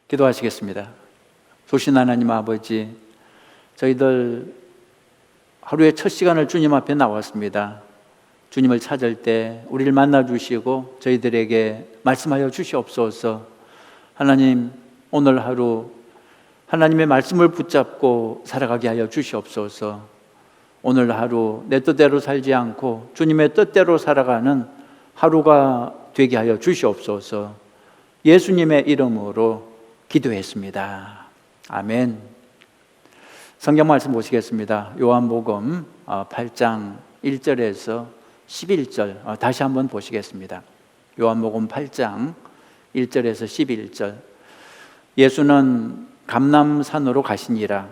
기도하시겠습니다. 좋으신 하나님 아버지, 저희들 하루의 첫 시간을 주님 앞에 나왔습니다. 주님을 찾을 때 우리를 만나 주시고 저희들에게 말씀하여 주시옵소서. 하나님, 오늘 하루 하나님의 말씀을 붙잡고 살아가게 하여 주시옵소서. 오늘 하루 내 뜻대로 살지 않고 주님의 뜻대로 살아가는 하루가 되게 하여 주시옵소서. 예수님의 이름으로 기도했습니다. 아멘. 성경 말씀 보시겠습니다. 요한복음 8장 1절에서 11절 다시 한번 보시겠습니다. 요한복음 8장 1절에서 11절. 예수는 감람산으로 가시니라.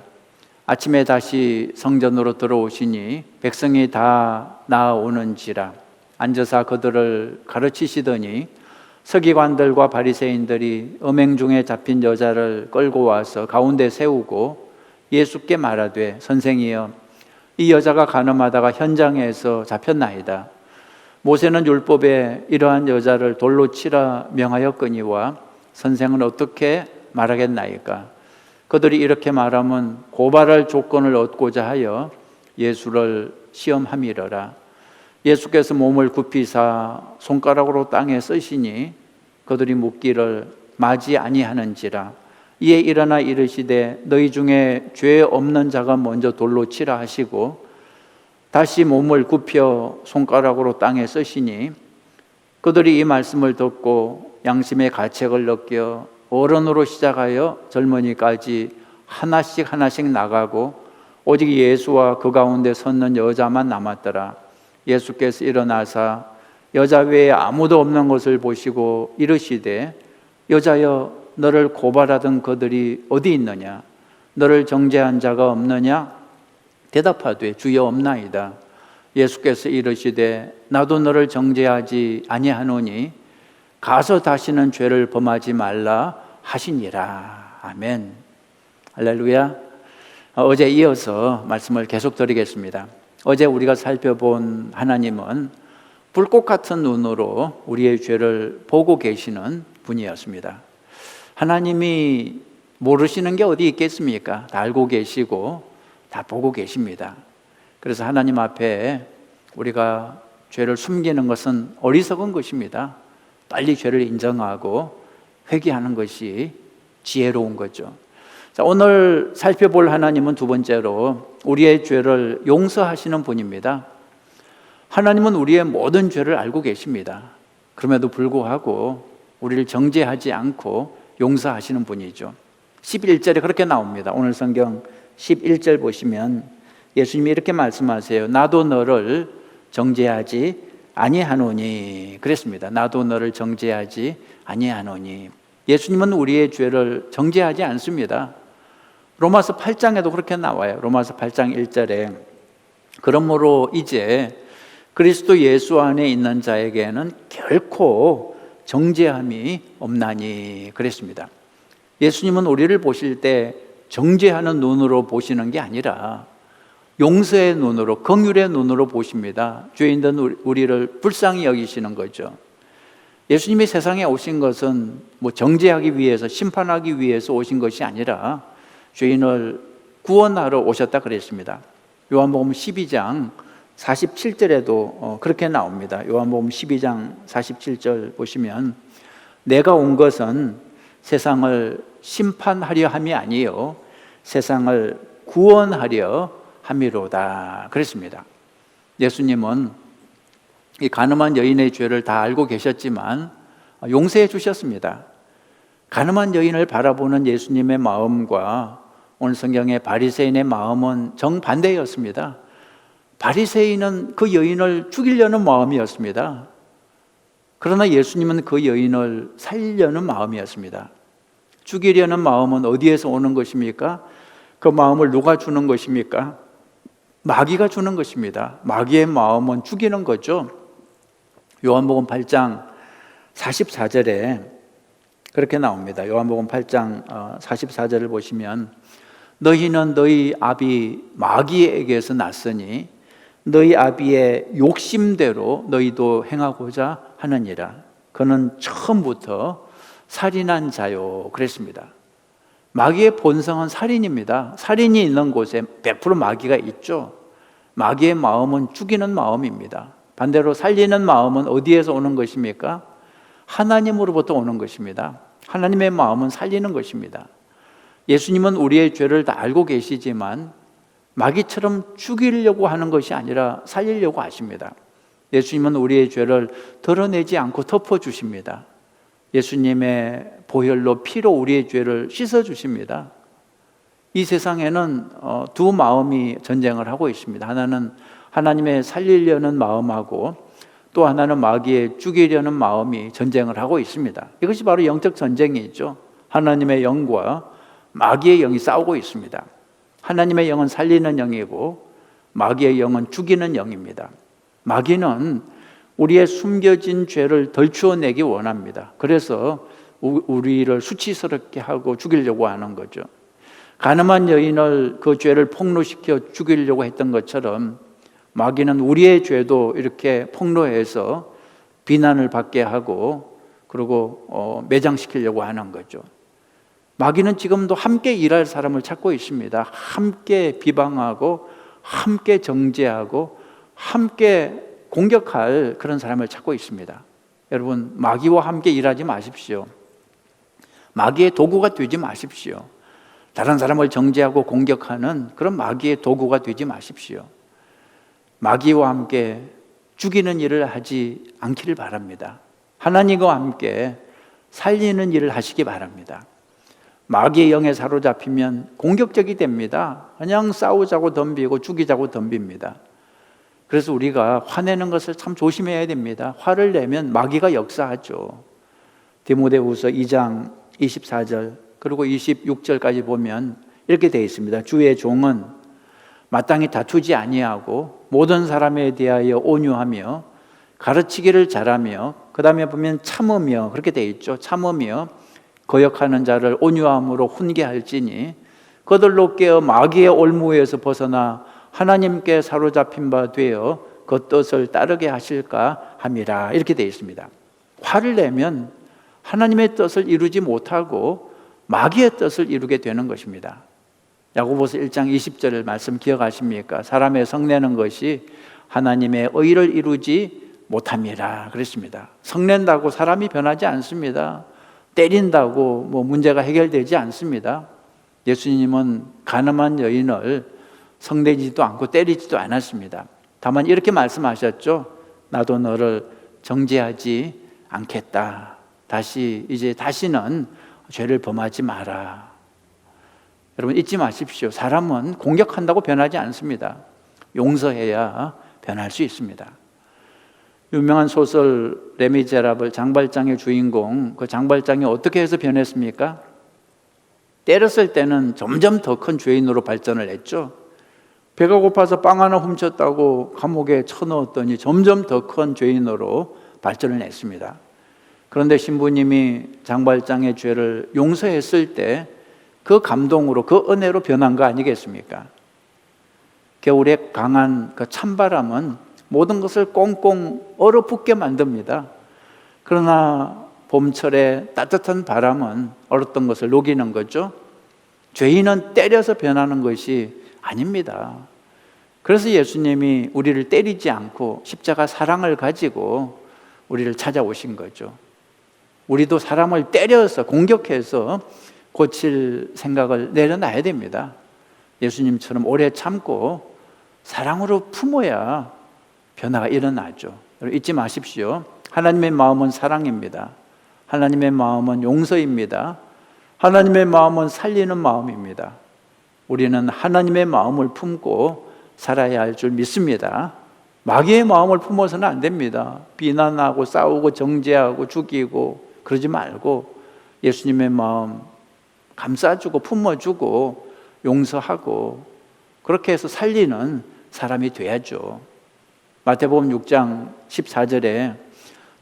아침에 다시 성전으로 들어오시니 백성이 다 나아오는지라. 앉아서 그들을 가르치시더니 서기관들과 바리새인들이 음행 중에 잡힌 여자를 끌고 와서 가운데 세우고 예수께 말하되, 선생이여, 이 여자가 간음하다가 현장에서 잡혔나이다. 모세는 율법에 이러한 여자를 돌로 치라 명하였거니와 선생은 어떻게 말하겠나이까? 그들이 이렇게 말하면 고발할 조건을 얻고자 하여 예수를 시험함이러라. 예수께서 몸을 굽히사 손가락으로 땅에 쓰시니 그들이 묻기를 마지 아니하는지라. 이에 일어나 이르시되, 너희 중에 죄 없는 자가 먼저 돌로 치라 하시고 다시 몸을 굽혀 손가락으로 땅에 쓰시니 그들이 이 말씀을 듣고 양심의 가책을 느껴 어른으로 시작하여 젊은이까지 하나씩 나가고 오직 예수와 그 가운데 섰는 여자만 남았더라. 예수께서 일어나사 여자 외에 아무도 없는 것을 보시고 이르시되, 여자여, 너를 고발하던 그들이 어디 있느냐? 너를 정죄한 자가 없느냐? 대답하되, 주여, 없나이다. 예수께서 이르시되, 나도 너를 정죄하지 아니하노니 가서 다시는 죄를 범하지 말라 하시니라. 아멘. 할렐루야. 어제 이어서 말씀을 계속 드리겠습니다. 어제 우리가 살펴본 하나님은 불꽃 같은 눈으로 우리의 죄를 보고 계시는 분이었습니다. 하나님이 모르시는 게 어디 있겠습니까? 다 알고 계시고 다 보고 계십니다. 그래서 하나님 앞에 우리가 죄를 숨기는 것은 어리석은 것입니다. 빨리 죄를 인정하고 회개하는 것이 지혜로운 거죠. 자, 오늘 살펴볼 하나님은 두 번째로 우리의 죄를 용서하시는 분입니다. 하나님은 우리의 모든 죄를 알고 계십니다. 그럼에도 불구하고 우리를 정죄하지 않고 용서하시는 분이죠. 11절에 그렇게 나옵니다. 오늘 성경 11절 보시면 예수님이 이렇게 말씀하세요. 나도 너를 정죄하지 아니하노니. 그랬습니다. 나도 너를 정죄하지 아니하노니. 예수님은 우리의 죄를 정죄하지 않습니다. 로마서 8장에도 그렇게 나와요. 로마서 8장 1절에 그러므로 이제 그리스도 예수 안에 있는 자에게는 결코 정죄함이 없나니. 그랬습니다. 예수님은 우리를 보실 때 정죄하는 눈으로 보시는 게 아니라 용서의 눈으로, 긍휼의 눈으로 보십니다. 죄인된 우리를 불쌍히 여기시는 거죠. 예수님이 세상에 오신 것은 정죄하기 위해서, 심판하기 위해서 오신 것이 아니라 죄인을 구원하러 오셨다 그랬습니다. 요한복음 12장 47절에도 그렇게 나옵니다. 요한복음 12장 47절 보시면 내가 온 것은 세상을 심판하려 함이 아니요 세상을 구원하려 함이로다 그랬습니다. 예수님은 이 가늠한 여인의 죄를 다 알고 계셨지만 용서해 주셨습니다. 가늠한 여인을 바라보는 예수님의 마음과 오늘 성경의 바리새인의 마음은 정반대였습니다. 바리새인은 그 여인을 죽이려는 마음이었습니다. 그러나 예수님은 그 여인을 살리려는 마음이었습니다. 죽이려는 마음은 어디에서 오는 것입니까? 그 마음을 누가 주는 것입니까? 마귀가 주는 것입니다. 마귀의 마음은 죽이는 거죠. 요한복음 8장 44절에 그렇게 나옵니다. 요한복음 8장 44절을 보시면 너희는 너희 아비 마귀에게서 났으니 너희 아비의 욕심대로 너희도 행하고자 하느니라. 그는 처음부터 살인한 자요 그랬습니다. 마귀의 본성은 살인입니다. 살인이 있는 곳에 100% 마귀가 있죠. 마귀의 마음은 죽이는 마음입니다. 반대로 살리는 마음은 어디에서 오는 것입니까? 하나님으로부터 오는 것입니다. 하나님의 마음은 살리는 것입니다. 예수님은 우리의 죄를 다 알고 계시지만 마귀처럼 죽이려고 하는 것이 아니라 살리려고 하십니다. 예수님은 우리의 죄를 드러내지 않고 덮어주십니다. 예수님의 보혈로 피로 우리의 죄를 씻어주십니다. 이 세상에는 두 마음이 전쟁을 하고 있습니다. 하나는 하나님의 살리려는 마음하고 또 하나는 마귀의 죽이려는 마음이 전쟁을 하고 있습니다. 이것이 바로 영적 전쟁이죠. 하나님의 영과 마귀의 영이 싸우고 있습니다. 하나님의 영은 살리는 영이고 마귀의 영은 죽이는 영입니다. 마귀는 우리의 숨겨진 죄를 덜추어내기 원합니다. 그래서 우리를 수치스럽게 하고 죽이려고 하는 거죠. 가늠한 여인을 그 죄를 폭로시켜 죽이려고 했던 것처럼 마귀는 우리의 죄도 이렇게 폭로해서 비난을 받게 하고 그리고 매장시키려고 하는 거죠. 마귀는 지금도 함께 일할 사람을 찾고 있습니다. 함께 비방하고 함께 정죄하고 함께 공격할 그런 사람을 찾고 있습니다. 여러분, 마귀와 함께 일하지 마십시오. 마귀의 도구가 되지 마십시오. 다른 사람을 정죄하고 공격하는 그런 마귀의 도구가 되지 마십시오. 마귀와 함께 죽이는 일을 하지 않기를 바랍니다. 하나님과 함께 살리는 일을 하시기 바랍니다. 마귀의 영에 사로잡히면 공격적이 됩니다. 그냥 싸우자고 덤비고 죽이자고 덤빕니다. 그래서 우리가 화내는 것을 참 조심해야 됩니다. 화를 내면 마귀가 역사하죠. 디모데후서 2장 24절 그리고 26절까지 보면 이렇게 되어 있습니다. 주의 종은 마땅히 다투지 아니하고 모든 사람에 대하여 온유하며 가르치기를 잘하며 그 다음에 보면 참으며 그렇게 되어 있죠. 참으며 거역하는 자를 온유함으로 훈계할지니 그들로 깨어 마귀의 올무에서 벗어나 하나님께 사로잡힌 바 되어 그 뜻을 따르게 하실까 함이라. 이렇게 되어 있습니다. 화를 내면 하나님의 뜻을 이루지 못하고 마귀의 뜻을 이루게 되는 것입니다. 야고보서 1장 20절 말씀 기억하십니까? 사람의 성내는 것이 하나님의 의를 이루지 못함이라 그랬습니다. 성낸다고 사람이 변하지 않습니다. 때린다고 문제가 해결되지 않습니다. 예수님은 가늠한 여인을 성내지도 않고 때리지도 않았습니다. 다만 이렇게 말씀하셨죠. 나도 너를 정죄하지 않겠다. 다시는 죄를 범하지 마라. 여러분 잊지 마십시오. 사람은 공격한다고 변하지 않습니다. 용서해야 변할 수 있습니다. 유명한 소설 레미제라블 장발장의 주인공, 그 장발장이 어떻게 해서 변했습니까? 때렸을 때는 점점 더 큰 죄인으로 발전을 했죠. 배가 고파서 빵 하나 훔쳤다고 감옥에 쳐넣었더니 점점 더 큰 죄인으로 발전을 했습니다. 그런데 신부님이 장발장의 죄를 용서했을 때 그 감동으로 그 은혜로 변한 거 아니겠습니까? 겨울에 강한 그 찬바람은 모든 것을 꽁꽁 얼어붙게 만듭니다. 그러나 봄철에 따뜻한 바람은 얼었던 것을 녹이는 거죠. 죄인은 때려서 변하는 것이 아닙니다. 그래서 예수님이 우리를 때리지 않고 십자가 사랑을 가지고 우리를 찾아오신 거죠. 우리도 사람을 때려서 공격해서 고칠 생각을 내려놔야 됩니다. 예수님처럼 오래 참고 사랑으로 품어야 변화가 일어나죠. 잊지 마십시오. 하나님의 마음은 사랑입니다. 하나님의 마음은 용서입니다. 하나님의 마음은 살리는 마음입니다. 우리는 하나님의 마음을 품고 살아야 할 줄 믿습니다. 마귀의 마음을 품어서는 안 됩니다. 비난하고 싸우고 정죄하고 죽이고 그러지 말고 예수님의 마음 감싸주고 품어주고 용서하고 그렇게 해서 살리는 사람이 돼야죠. 마태복음 6장 14절에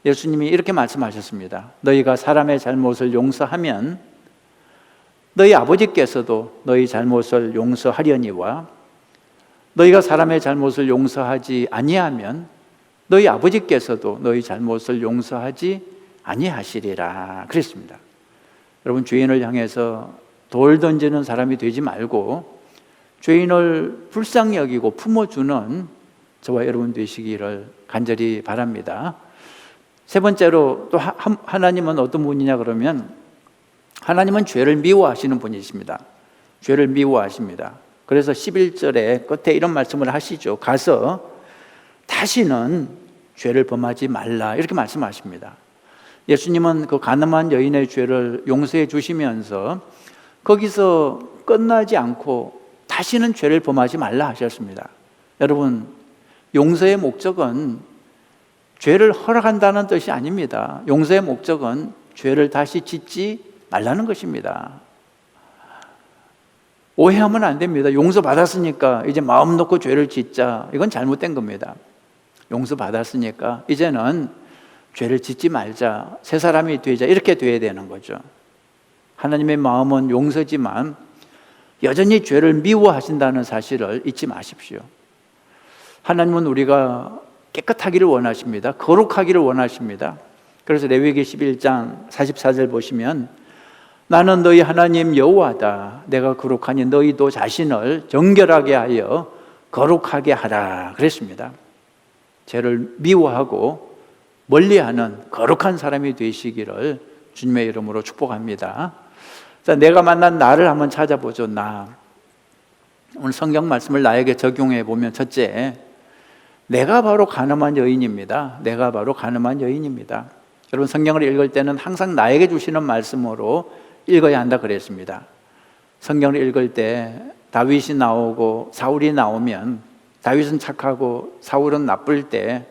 예수님이 이렇게 말씀하셨습니다. 너희가 사람의 잘못을 용서하면 너희 아버지께서도 너희 잘못을 용서하려니와 너희가 사람의 잘못을 용서하지 아니하면 너희 아버지께서도 너희 잘못을 용서하지 아니하시리라 그랬습니다. 여러분, 죄인을 향해서 돌 던지는 사람이 되지 말고 죄인을 불쌍히 여기고 품어주는 저와 여러분 되시기를 간절히 바랍니다. 세 번째로 또 하나님은 어떤 분이냐 그러면 하나님은 죄를 미워하시는 분이십니다. 죄를 미워하십니다. 그래서 11절에 끝에 이런 말씀을 하시죠. 가서 다시는 죄를 범하지 말라 이렇게 말씀하십니다. 예수님은 그 가늠한 여인의 죄를 용서해 주시면서 거기서 끝나지 않고 다시는 죄를 범하지 말라 하셨습니다. 여러분, 용서의 목적은 죄를 허락한다는 뜻이 아닙니다. 용서의 목적은 죄를 다시 짓지 말라는 것입니다. 오해하면 안 됩니다. 용서받았으니까 이제 마음 놓고 죄를 짓자. 이건 잘못된 겁니다. 용서받았으니까 이제는 죄를 짓지 말자. 새 사람이 되자. 이렇게 돼야 되는 거죠. 하나님의 마음은 용서지만 여전히 죄를 미워하신다는 사실을 잊지 마십시오. 하나님은 우리가 깨끗하기를 원하십니다. 거룩하기를 원하십니다. 그래서 레위기 11장 44절 보시면 나는 너희 하나님 여호와다. 내가 거룩하니 너희도 자신을 정결하게 하여 거룩하게 하라 그랬습니다. 죄를 미워하고 멀리하는 거룩한 사람이 되시기를 주님의 이름으로 축복합니다. 자, 내가 만난 나를 한번 찾아보죠. 오늘 성경 말씀을 나에게 적용해 보면 첫째, 내가 바로 가늠한 여인입니다. 내가 바로 가늠한 여인입니다. 여러분 성경을 읽을 때는 항상 나에게 주시는 말씀으로 읽어야 한다 그랬습니다. 성경을 읽을 때 다윗이 나오고 사울이 나오면 다윗은 착하고 사울은 나쁠 때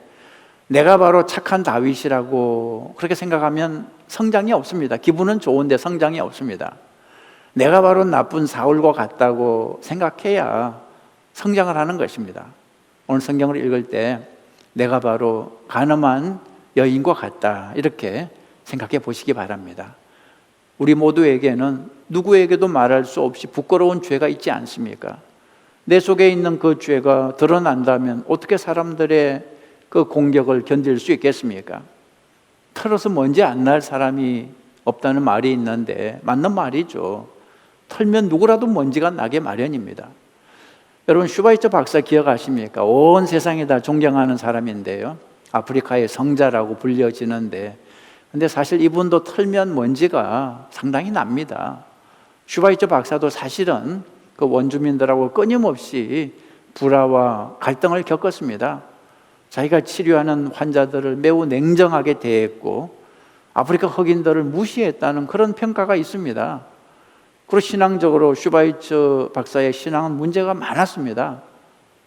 내가 바로 착한 다윗이라고 그렇게 생각하면 성장이 없습니다. 기분은 좋은데 성장이 없습니다. 내가 바로 나쁜 사울과 같다고 생각해야 성장을 하는 것입니다. 오늘 성경을 읽을 때 내가 바로 가늠한 여인과 같다 이렇게 생각해 보시기 바랍니다. 우리 모두에게는 누구에게도 말할 수 없이 부끄러운 죄가 있지 않습니까? 내 속에 있는 그 죄가 드러난다면 어떻게 사람들의 그 공격을 견딜 수 있겠습니까? 털어서 먼지 안 날 사람이 없다는 말이 있는데 맞는 말이죠. 털면 누구라도 먼지가 나게 마련입니다. 여러분 슈바이처 박사 기억하십니까? 온 세상이 다 존경하는 사람인데요. 아프리카의 성자라고 불려지는데 근데 사실 이분도 털면 먼지가 상당히 납니다. 슈바이처 박사도 사실은 그 원주민들하고 끊임없이 불화와 갈등을 겪었습니다. 자기가 치료하는 환자들을 매우 냉정하게 대했고 아프리카 흑인들을 무시했다는 그런 평가가 있습니다. 그리고 신앙적으로 슈바이처 박사의 신앙은 문제가 많았습니다.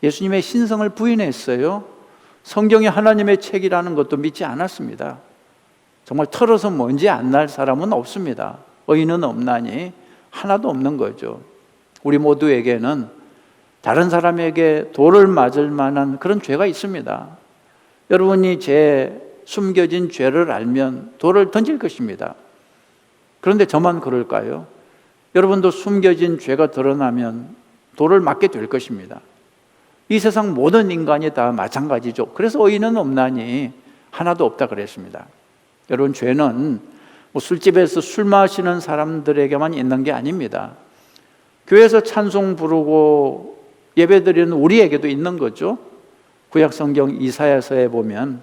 예수님의 신성을 부인했어요. 성경이 하나님의 책이라는 것도 믿지 않았습니다. 정말 털어서 먼지 안 날 사람은 없습니다. 의인은 없나니 하나도 없는 거죠. 우리 모두에게는 다른 사람에게 돌을 맞을 만한 그런 죄가 있습니다. 여러분이 제 숨겨진 죄를 알면 돌을 던질 것입니다. 그런데 저만 그럴까요? 여러분도 숨겨진 죄가 드러나면 돌을 맞게 될 것입니다. 이 세상 모든 인간이 다 마찬가지죠. 그래서 의인은 없나니 하나도 없다 그랬습니다. 여러분 죄는 술집에서 술 마시는 사람들에게만 있는 게 아닙니다. 교회에서 찬송 부르고 예배드리는 우리에게도 있는 거죠. 구약 성경 이사야서에 보면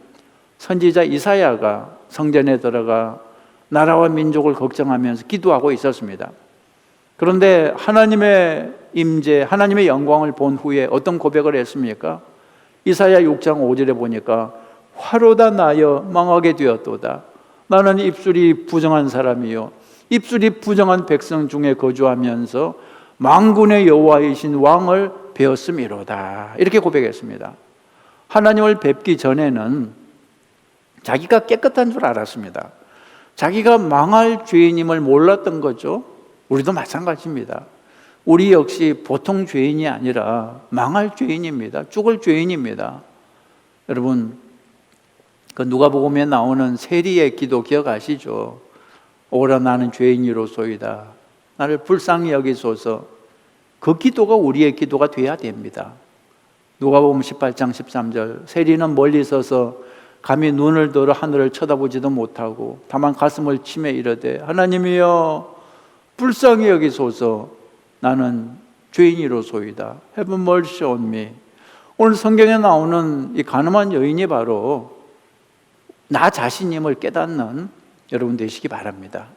선지자 이사야가 성전에 들어가 나라와 민족을 걱정하면서 기도하고 있었습니다. 그런데 하나님의 임재, 하나님의 영광을 본 후에 어떤 고백을 했습니까? 이사야 6장 5절에 보니까 화로다 나여 망하게 되었도다. 나는 입술이 부정한 사람이요 입술이 부정한 백성 중에 거주하면서 만군의 여호와이신 왕을 배웠음이로다. 이렇게 고백했습니다. 하나님을 뵙기 전에는 자기가 깨끗한 줄 알았습니다. 자기가 망할 죄인임을 몰랐던 거죠. 우리도 마찬가지입니다. 우리 역시 보통 죄인이 아니라 망할 죄인입니다. 죽을 죄인입니다. 여러분, 그 누가복음에 나오는 세리의 기도 기억하시죠? 오라 나는 죄인이로소이다. 나를 불쌍히 여기소서. 그 기도가 우리의 기도가 돼야 됩니다. 누가복음 18장 13절 세리는 멀리 서서 감히 눈을 들어 하늘을 쳐다보지도 못하고 다만 가슴을 치며 이르되 하나님이여 불쌍히 여기소서. 나는 죄인이로소이다. Have mercy on me. 오늘 성경에 나오는 이 가늠한 여인이 바로 나 자신임을 깨닫는 여러분 되시기 바랍니다.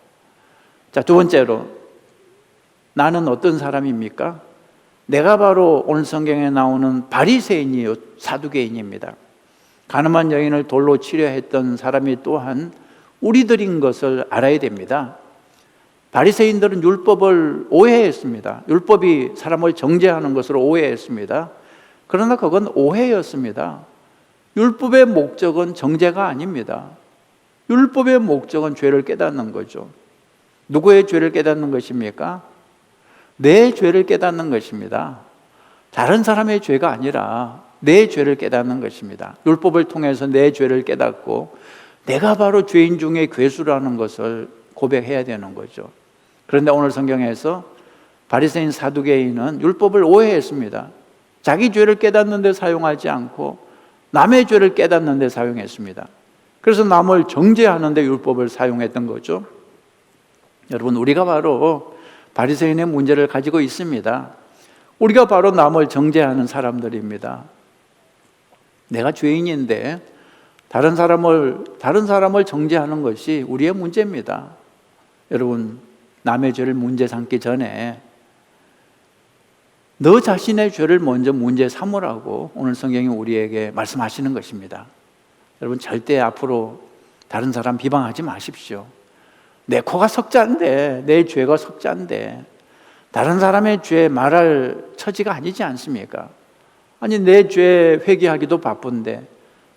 자, 두 번째로, 나는 어떤 사람입니까? 내가 바로 오늘 성경에 나오는 바리새인이요, 사두개인입니다. 가늠한 여인을 돌로 치려 했던 사람이 또한 우리들인 것을 알아야 됩니다. 바리새인들은 율법을 오해했습니다. 율법이 사람을 정죄하는 것으로 오해했습니다. 그러나 그건 오해였습니다. 율법의 목적은 정죄가 아닙니다. 율법의 목적은 죄를 깨닫는 거죠. 누구의 죄를 깨닫는 것입니까? 내 죄를 깨닫는 것입니다. 다른 사람의 죄가 아니라 내 죄를 깨닫는 것입니다. 율법을 통해서 내 죄를 깨닫고 내가 바로 죄인 중에 괴수라는 것을 고백해야 되는 거죠. 그런데 오늘 성경에서 바리새인 사두개인은 율법을 오해했습니다. 자기 죄를 깨닫는 데 사용하지 않고 남의 죄를 깨닫는 데 사용했습니다. 그래서 남을 정죄하는 데 율법을 사용했던 거죠. 여러분, 우리가 바로 바리새인의 문제를 가지고 있습니다. 우리가 바로 남을 정죄하는 사람들입니다. 내가 죄인인데 다른 사람을 정죄하는 것이 우리의 문제입니다. 여러분, 남의 죄를 문제 삼기 전에 너 자신의 죄를 먼저 문제 삼으라고 오늘 성경이 우리에게 말씀하시는 것입니다. 여러분, 절대 앞으로 다른 사람 비방하지 마십시오. 내 코가 석자인데, 내 죄가 석자인데 다른 사람의 죄 말할 처지가 아니지 않습니까? 아니, 내 죄 회개하기도 바쁜데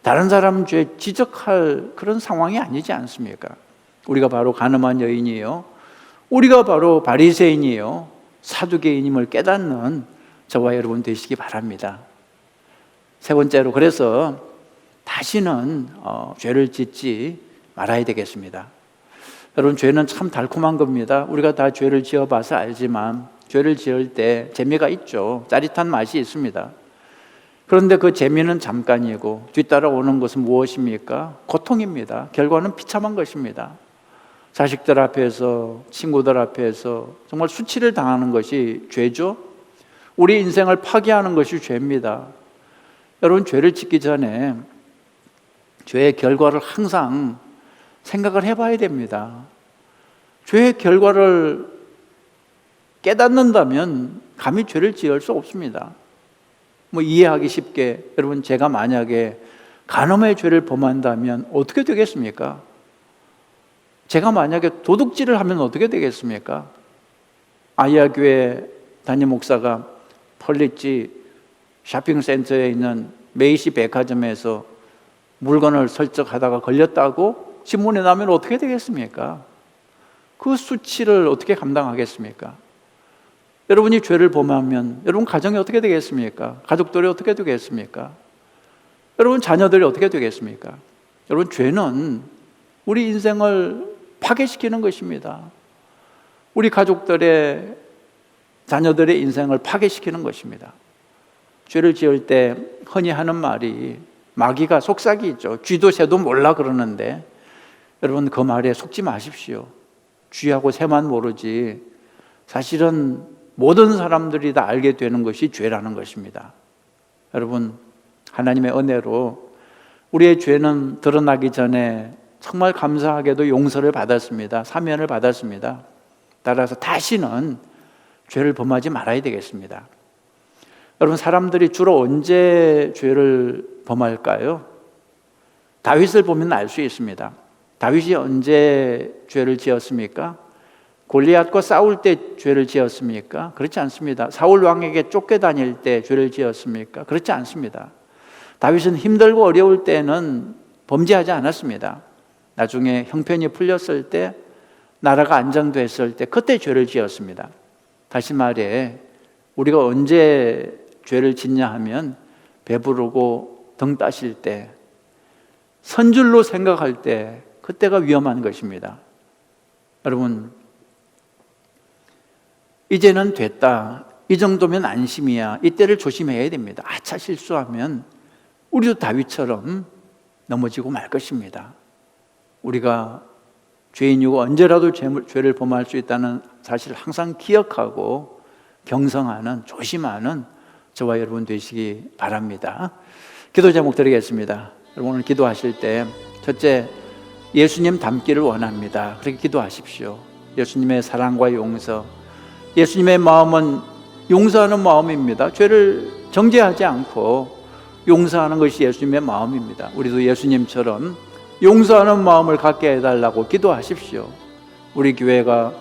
다른 사람 죄 지적할 그런 상황이 아니지 않습니까? 우리가 바로 가늠한 여인이요, 우리가 바로 바리새인이요, 사두개인임을 깨닫는 저와 여러분 되시기 바랍니다. 세 번째로, 그래서 다시는 죄를 짓지 말아야 되겠습니다. 여러분, 죄는 참 달콤한 겁니다. 우리가 다 죄를 지어봐서 알지만 죄를 지을 때 재미가 있죠. 짜릿한 맛이 있습니다. 그런데 그 재미는 잠깐이고 뒤따라오는 것은 무엇입니까? 고통입니다. 결과는 비참한 것입니다. 자식들 앞에서, 친구들 앞에서 정말 수치를 당하는 것이 죄죠. 우리 인생을 파괴하는 것이 죄입니다. 여러분, 죄를 짓기 전에 죄의 결과를 항상 생각을 해봐야 됩니다. 죄의 결과를 깨닫는다면 감히 죄를 지을 수 없습니다. 이해하기 쉽게, 여러분, 제가 만약에 간음의 죄를 범한다면 어떻게 되겠습니까? 제가 만약에 도둑질을 하면 어떻게 되겠습니까? 아이아교회 담임 목사가 펄리지 쇼핑센터에 있는 메이시 백화점에서 물건을 설적하다가 걸렸다고 신문에 나면 어떻게 되겠습니까? 그 수치를 어떻게 감당하겠습니까? 여러분이 죄를 범하면 여러분 가정이 어떻게 되겠습니까? 가족들이 어떻게 되겠습니까? 여러분 자녀들이 어떻게 되겠습니까? 여러분, 죄는 우리 인생을 파괴시키는 것입니다. 우리 가족들의, 자녀들의 인생을 파괴시키는 것입니다. 죄를 지을 때 흔히 하는 말이, 마귀가 속삭이죠. 쥐도 새도 몰라 그러는데 여러분, 그 말에 속지 마십시오. 쥐하고 새만 모르지 사실은 모든 사람들이 다 알게 되는 것이 죄라는 것입니다. 여러분, 하나님의 은혜로 우리의 죄는 드러나기 전에 정말 감사하게도 용서를 받았습니다. 사면을 받았습니다. 따라서 다시는 죄를 범하지 말아야 되겠습니다. 여러분, 사람들이 주로 언제 죄를 범할까요? 다윗을 보면 알 수 있습니다. 다윗이 언제 죄를 지었습니까? 골리앗과 싸울 때 죄를 지었습니까? 그렇지 않습니다. 사울 왕에게 쫓겨다닐 때 죄를 지었습니까? 그렇지 않습니다. 다윗은 힘들고 어려울 때는 범죄하지 않았습니다. 나중에 형편이 풀렸을 때, 나라가 안정됐을 때, 그때 죄를 지었습니다. 다시 말해, 우리가 언제 죄를 짓냐 하면 배부르고 등 따실 때, 선줄로 생각할 때, 그때가 위험한 것입니다. 여러분, 이제는 됐다, 이 정도면 안심이야, 이때를 조심해야 됩니다. 아차 실수하면 우리도 다윗처럼 넘어지고 말 것입니다. 우리가 죄인이고 언제라도 죄를 범할 수 있다는 사실을 항상 기억하고 경성하는, 조심하는 저와 여러분 되시기 바랍니다. 기도 제목 드리겠습니다. 여러분 오늘 기도하실 때 첫째, 예수님 닮기를 원합니다. 그렇게 기도하십시오. 예수님의 사랑과 용서, 예수님의 마음은 용서하는 마음입니다. 죄를 정죄하지 않고 용서하는 것이 예수님의 마음입니다. 우리도 예수님처럼 용서하는 마음을 갖게 해달라고 기도하십시오. 우리 교회가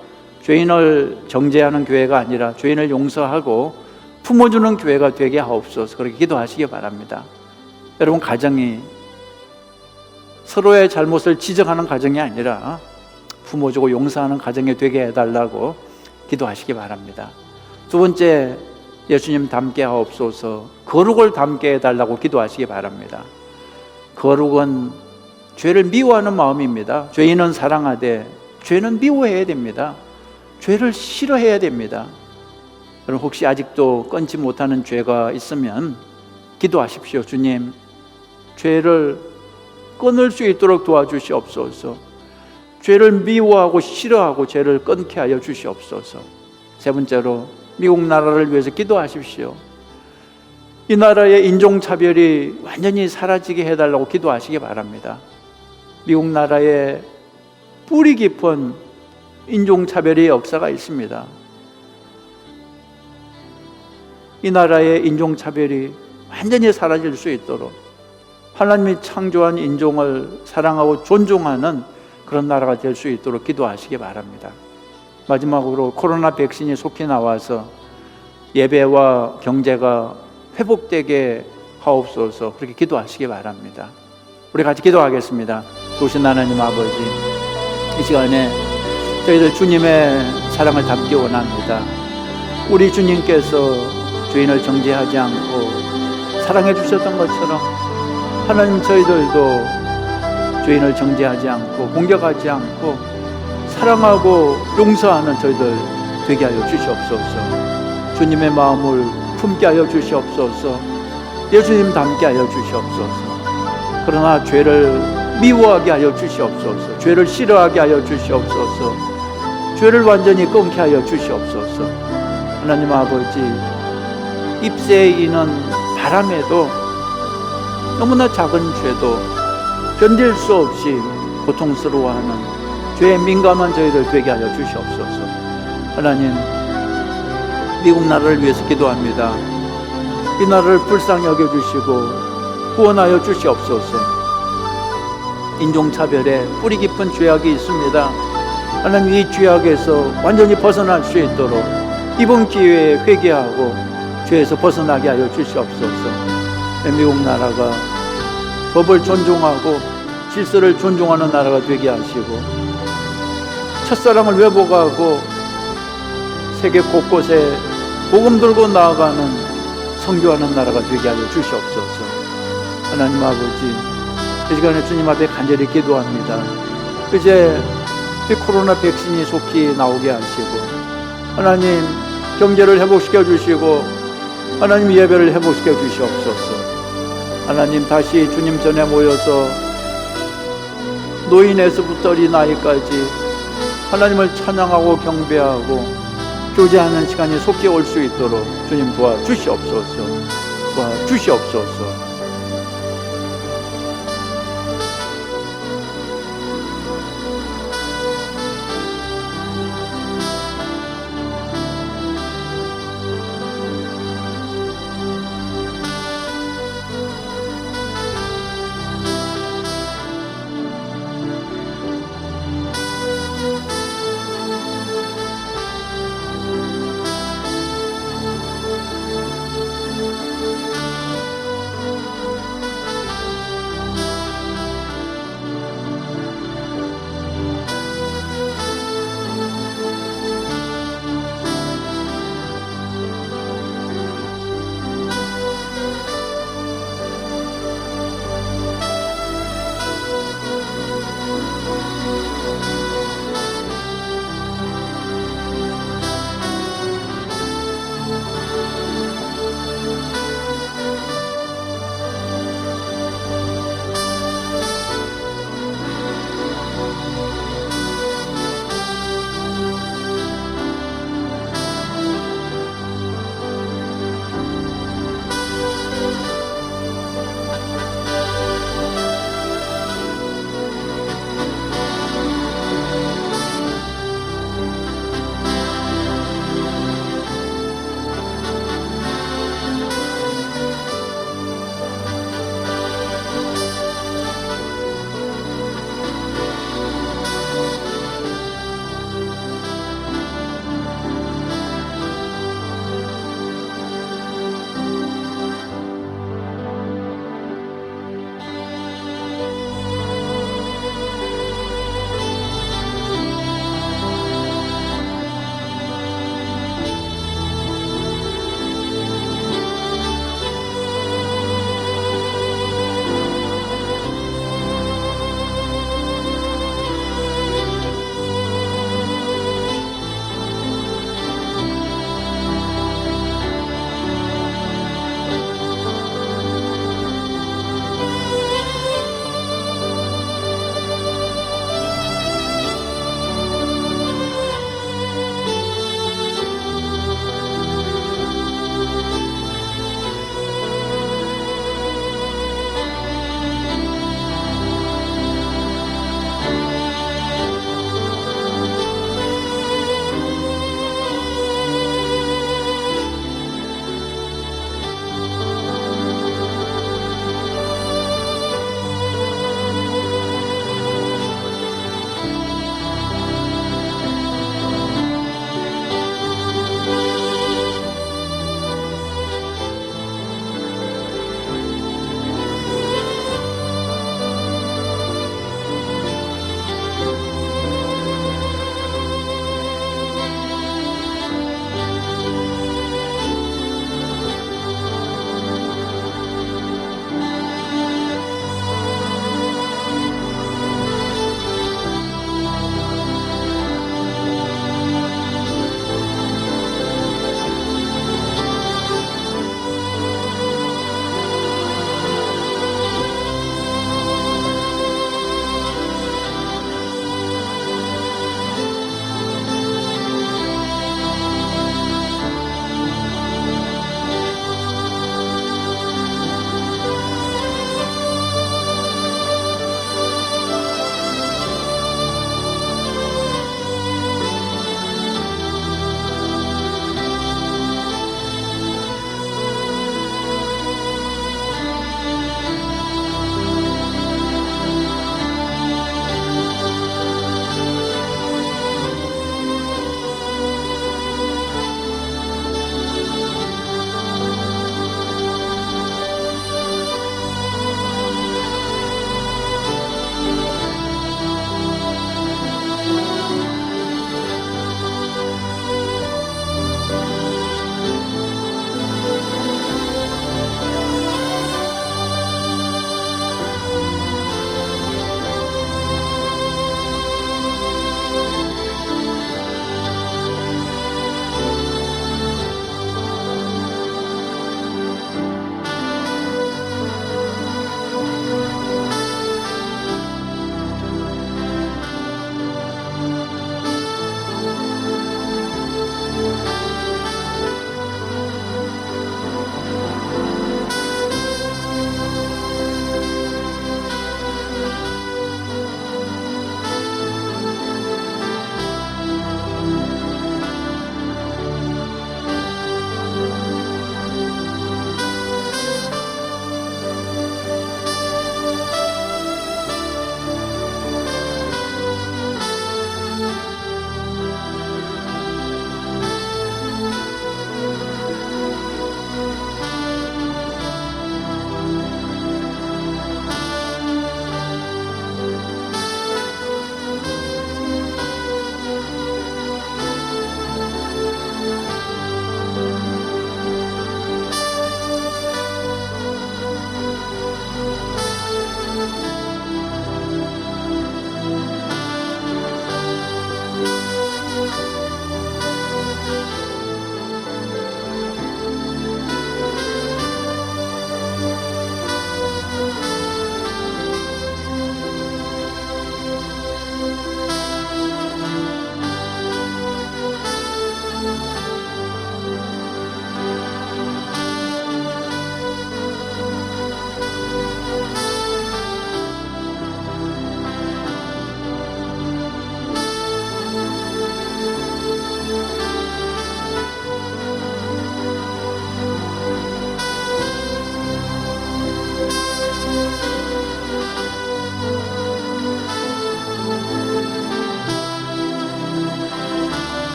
죄인을 정죄하는 교회가 아니라 죄인을 용서하고 품어주는 교회가 되게 하옵소서. 그렇게 기도하시기 바랍니다. 여러분 가정이 서로의 잘못을 지적하는 가정이 아니라 품어주고 용서하는 가정이 되게 해달라고 기도하시기 바랍니다. 두 번째, 예수님 닮게 하옵소서. 거룩을 닮게 해달라고 기도하시기 바랍니다. 거룩은 죄를 미워하는 마음입니다. 죄인은 사랑하되 죄는 미워해야 됩니다. 죄를 싫어해야 됩니다. 여러분 혹시 아직도 끊지 못하는 죄가 있으면 기도하십시오. 주님, 죄를 끊을 수 있도록 도와주시옵소서. 죄를 미워하고 싫어하고 죄를 끊게 하여 주시옵소서. 세 번째로, 미국 나라를 위해서 기도하십시오. 이 나라의 인종차별이 완전히 사라지게 해달라고 기도하시기 바랍니다. 미국 나라에 뿌리 깊은 인종차별의 역사가 있습니다. 이 나라의 인종차별이 완전히 사라질 수 있도록 하나님이 창조한 인종을 사랑하고 존중하는 그런 나라가 될 수 있도록 기도하시기 바랍니다. 마지막으로 코로나 백신이 속히 나와서 예배와 경제가 회복되게 하옵소서. 그렇게 기도하시기 바랍니다. 우리 같이 기도하겠습니다. 도신 하나님 아버지, 이 시간에 저희들 주님의 사랑을 담기 원합니다. 우리 주님께서 죄인을 정죄하지 않고 사랑해 주셨던 것처럼 하나님, 저희들도 죄인을 정죄하지 않고 공격하지 않고 사랑하고 용서하는 저희들 되게 하여 주시옵소서. 주님의 마음을 품게 하여 주시옵소서. 예수님 닮게 하여 주시옵소서. 그러나 죄를 미워하게 하여 주시옵소서. 죄를 싫어하게 하여 주시옵소서. 죄를 완전히 끊게 하여 주시옵소서. 하나님 아버지, 잎새에 이는 바람에도 너무나 작은 죄도 견딜 수 없이 고통스러워하는 죄에 민감한 저희들 되게 하여 주시옵소서. 하나님, 미국 나라를 위해서 기도합니다. 이 나라를 불쌍히 여겨주시고 구원하여 주시옵소서. 인종차별에 뿌리 깊은 죄악이 있습니다. 하나님, 이 죄악에서 완전히 벗어날 수 있도록 이번 기회에 회개하고 죄에서 벗어나게 하여 주시옵소서. 미국 나라가 법을 존중하고 질서를 존중하는 나라가 되게 하시고 첫사랑을 회복하고 세계 곳곳에 복음 들고 나아가는 선교하는 나라가 되게 하여 주시옵소서. 하나님 아버지, 이 시간에 주님 앞에 간절히 기도합니다. 이제 이 코로나 백신이 속히 나오게 하시고 하나님, 경제를 회복시켜 주시고 하나님, 예배를 회복시켜 주시옵소서. 하나님, 다시 주님 전에 모여서 노인에서부터 어린아이까지 하나님을 찬양하고 경배하고 교제하는 시간이 속히 올 수 있도록 주님 도와주시옵소서. 도와주시옵소서.